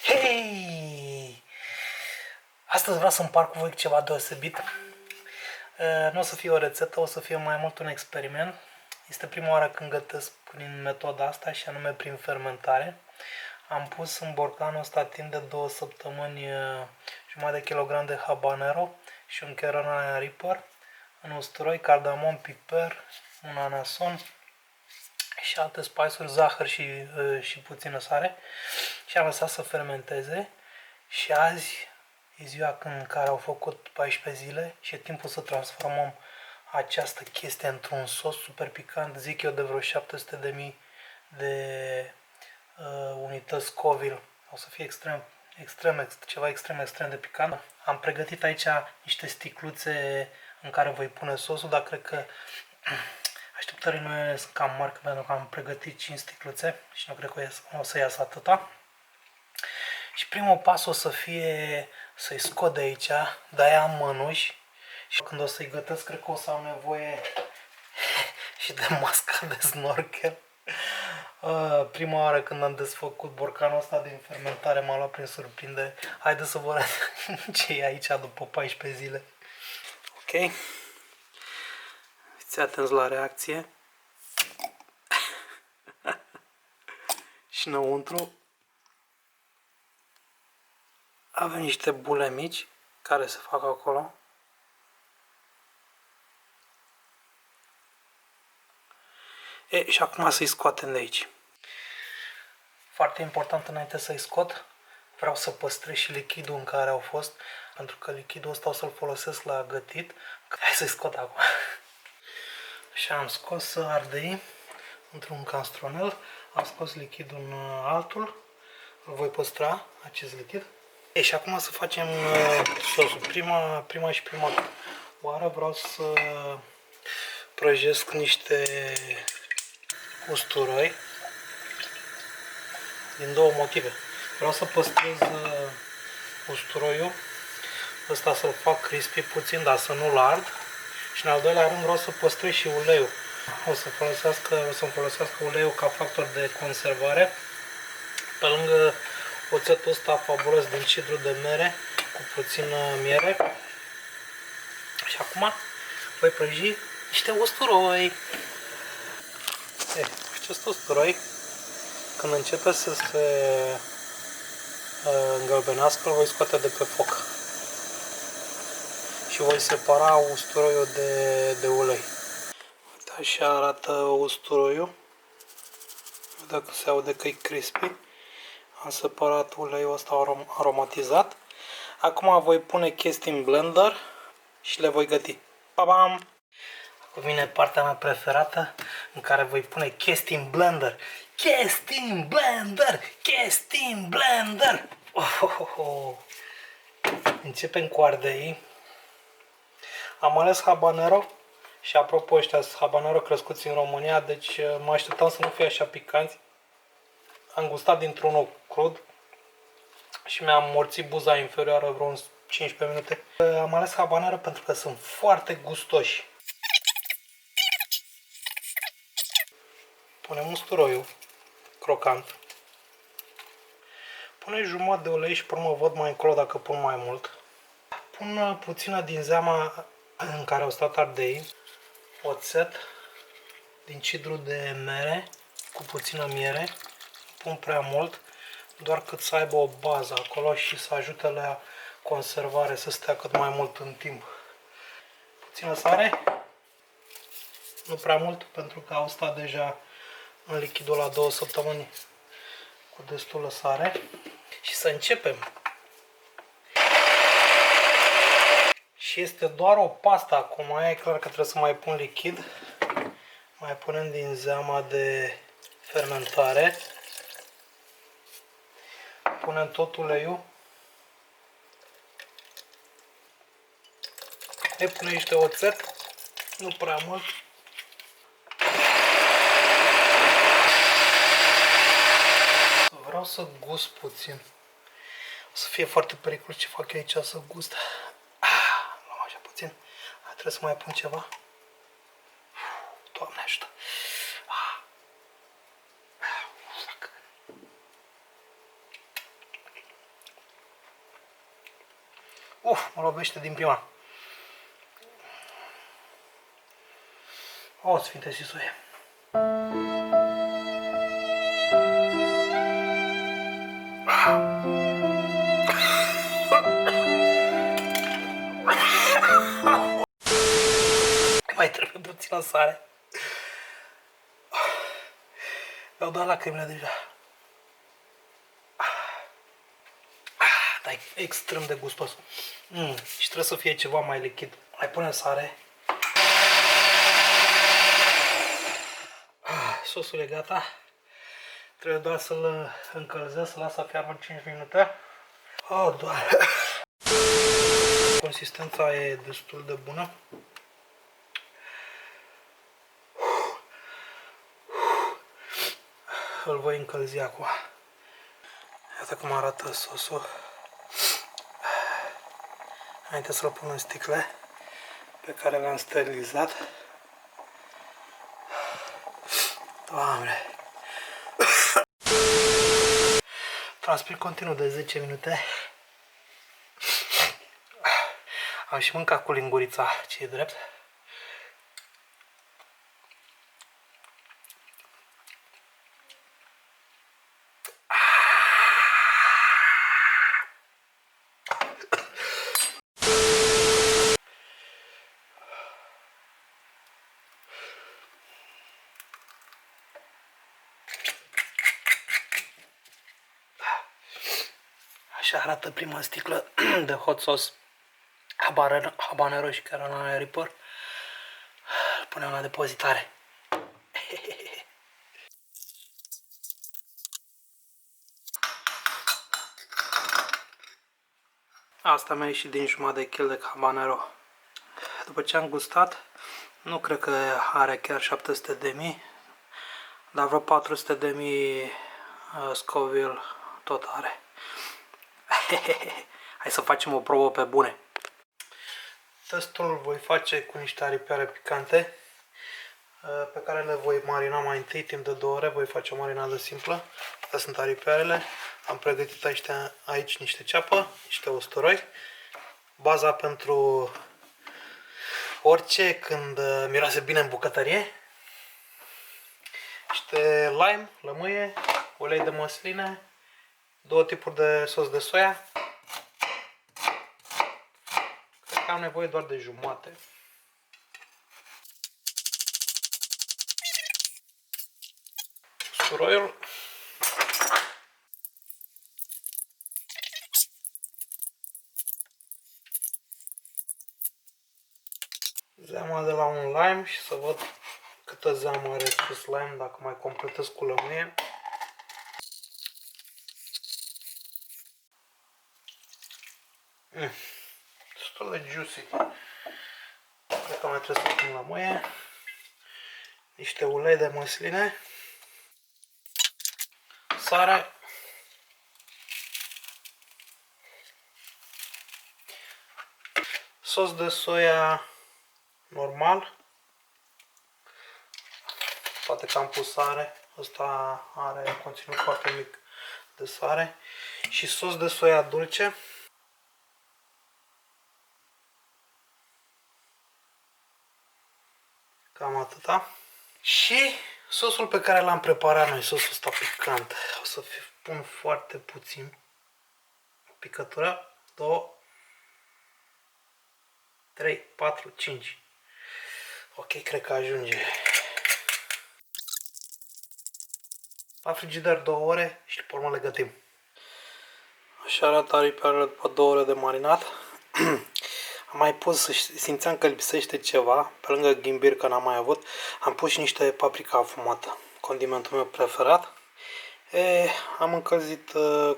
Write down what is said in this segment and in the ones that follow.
Hei! Astăzi vreau să împart cu voi ceva deosebit. Nu o să fie o rețetă, o să fie mai mult un experiment. Este prima oară când gătesc prin metoda asta și anume prin fermentare. Am pus în borcanul ăsta timp de 2 săptămâni jumătate de kilogram de habanero și un Carolina Reaper, un usturoi, cardamom, piper, un anason și alte spice-uri, zahăr și puțină sare și am lăsat să fermenteze și azi e ziua în care au făcut 14 zile și e timpul să transformăm această chestie într-un sos super picant, zic eu de vreo 700.000 de unități Scoville. O să fie ceva extrem de picant. Am pregătit aici niște sticluțe în care voi pune sosul, dar cred că așteptările mele sunt cam mari pentru că am pregătit 5 sticluțe și nu cred că o să iasă atâta. Și primul pas o să fie să-i scot de aici, de-aia am mănuși și când o să-i gătesc cred că o să am nevoie și de masca de snorkel. Prima oară când am desfăcut borcanul ăsta din fermentare m-a luat prin surprindere. Haideți să vă arăt ce e aici după 14 zile. Ok? Fiți atenți la reacție. Și înăuntru avem niște bule mici care se fac acolo. Și acum să-i scoatem de aici. Foarte important înainte să-i scot, vreau să păstrez și lichidul în care au fost, pentru că lichidul ăsta o să-l folosesc la gătit. Hai să-i scot acum. Și am scos ardei într-un castronel, am scos lichidul în altul, îl voi păstra, acest lichid. Și acum să facem sosul. Prima oară vreau să prăjesc niște usturoi din 2 motive. Vreau să păstrez usturoiul ăsta, să-l fac crispy puțin, dar să nu-l ard. Și în al doilea rând vreau să păstrez și uleiul. O să-mi folosească uleiul ca factor de conservare. Pe lângă oțetul ăsta fabulos din cidru de mere cu puțină miere. Și acum voi prăji niște usturoi. Acest usturoi, când începe să se îngălbenească, îl voi scoate de pe foc. Și voi separa usturoiul de ulei. Uite, așa arată usturoiul. Dacă se aude că e crispy. Am separat uleiul ăsta aromatizat. Acum voi pune chestii în blender și le voi găti. Pa-bam! Acum vine partea mea preferată în care voi pune chestii în blender. Chestii în blender! Chestii în blender! Începem cu ardei. Am ales habanero și apropo, ăștia sunt habanero crescuți în România, deci mă așteptam să nu fie așa picanți. Am gustat dintr-unul crud și mi-am morțit buza inferioară vreo 15 minute. Am ales habanero pentru că sunt foarte gustoși. Punem usturoiul crocant. Punem jumătate de ulei și pe urmă văd mai încolo dacă pun mai mult. Pun puțină din zeama în care au stat ardei, oțet din cidru de mere cu puțină miere. Pun prea mult, doar cât să aibă o bază acolo și să ajute la conservare, să stea cât mai mult în timp. Puțină sare, nu prea mult, pentru că au stat deja în lichidul la 2 săptămâni cu destulă sare și să începem. Și este doar o pastă acum, e clar că trebuie să mai pun lichid. Mai punem din zeama de fermentare. Punem tot uleiul. Îi punem niște oțet, nu prea mult. Vreau să gust puțin. O să fie foarte periculos ce fac eu aici, să gust. Luăm așa puțin. Trebuie să mai pun ceva. Doamne ajută. Mă lovește din prima. O, Sfinte Sisuie. Mai trebuie puțină sare. Mi-au dat lacrimile deja. Dar e extrem de gustos. Și trebuie să fie ceva mai lichid. Mai punem sare. Sosul e gata. Trebuie doar să-l încălzesc, să las să fiarbă 5 minute. Doar. Consistența e destul de bună. Îl voi încălzi acum. Iată cum arată sosul. Înainte să-l pun în sticle pe care le-am sterilizat. Doamne! Transpir continuu de 10 minute. Am și mâncat cu lingurița, ce e drept. Așa arată prima sticlă de hot sauce habanero și Carolina Reaper. Îl punem la depozitare. Asta mi-a ieșit din jumătate de kil de habanero. După ce am gustat, nu cred că are chiar 700 de mii, dar vreo 400 de mii Scoville tot are. Hai să facem o probă pe bune. Testul îl voi face cu niște aripioare picante pe care le voi marina mai întâi timp de 2 ore. Voi face o marinadă simplă. Astea sunt aripioarele. Am pregătit aici niște ceapă, niște usturoi. Baza pentru orice când miroase bine în bucătărie. Niște lime, lămâie, ulei de măsline, 2 tipuri de sos de soia. Cred că am nevoie doar de jumate. Usturoiul. Zeama de la un lime și să văd câtă zeamă are acest lime dacă mai completez cu lămâie. Destul de juicy. Cred că mai trebuie să pun lămâie. Niște ulei de măsline. Sare. Sos de soia normal. Poate că am pus sare. Ăsta are conținut foarte mic de sare. Și sos de soia dulce. Cam atâta. Și sosul pe care l-am preparat noi, sosul ăsta picant. O să pun foarte puțin. O picătură. 2, 3, 4, 5. Ok, cred că ajunge. La frigider 2 ore și pe urmă le gătim. Așa arată aripioarele după 2 ore de marinat. Am mai pus, simțeam că lipsește ceva, pe lângă ghimbir, că n-am mai avut. Am pus și niște paprika afumată, condimentul meu preferat. Am încălzit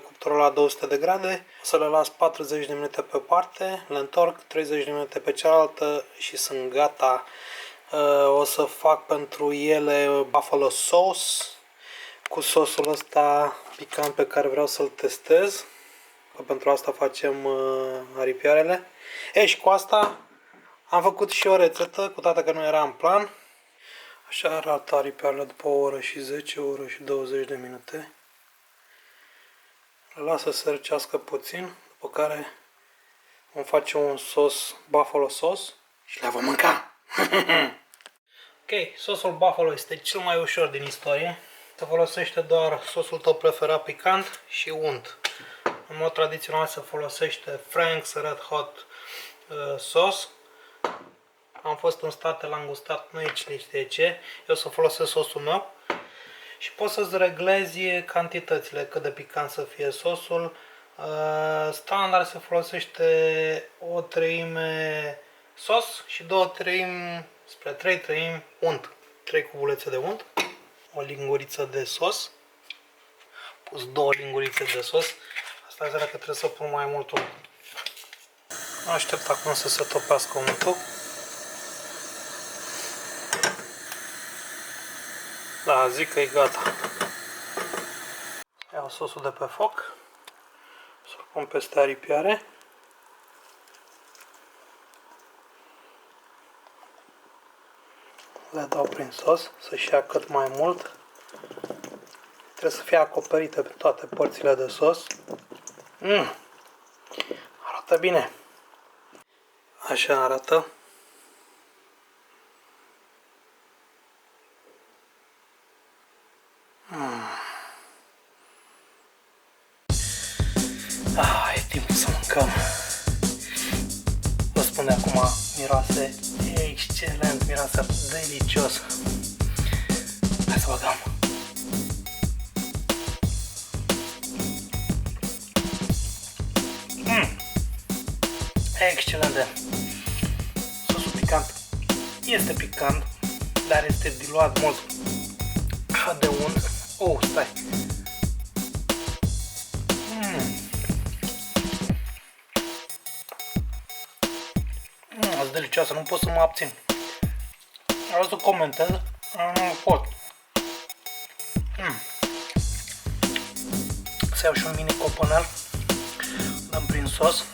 cuptorul la 200 de grade, o să le las 40 de minute pe parte, le întorc 30 de minute pe cealaltă și sunt gata. O să fac pentru ele buffalo sauce cu sosul ăsta picant pe care vreau să-l testez. Că pentru asta facem aripioarele. Și cu asta am făcut și o rețetă, cu toate că nu era în plan. Așa arată aripioarele după o oră și 10, o oră și 20 de minute. Le las să se răcească puțin, după care vom face un sos buffalo sauce și le vom mânca. Ok, sosul buffalo este cel mai ușor din istorie. Se folosește doar sosul tău preferat picant și unt. În mod tradițional se folosește Frank's Red Hot Sauce. Am fost în state, l-am gustat, nu e cine știe ce. Eu o să folosesc sosul meu. Și poți să-ți reglezi cantitățile, cât de picant să fie sosul. Standard se folosește o treime sos și 2/3 spre 3/3 unt. 3 cubulețe de unt, o linguriță de sos. Pus 2 lingurițe de sos. Asta înseamnă că trebuie să pun mai mult unt. Aștept acum să se topească untul. Da, zic că e gata. Iau sosul de pe foc. Să-l pun peste aripioare. Le dau prin sos, să-și ia cât mai mult. Trebuie să fie acoperite pe toate părțile de sos. Arată bine. Așa arată. E timpul să mâncăm. Vă spun de acum, miroase excelent, miroase delicios. Hai să băgăm. Excelent. Sosul picant este picant, dar este diluat mult de unt. Stai. Asta delicioasă, nu pot să mă abțin. Vreau să comentez, nu pot. Să iau și un mini copănel, dăm prin sos.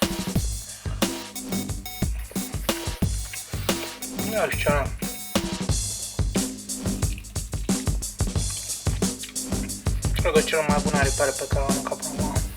Iar și ce. Cred că cel mai bun aripioare pe care l-am mâncat până acum.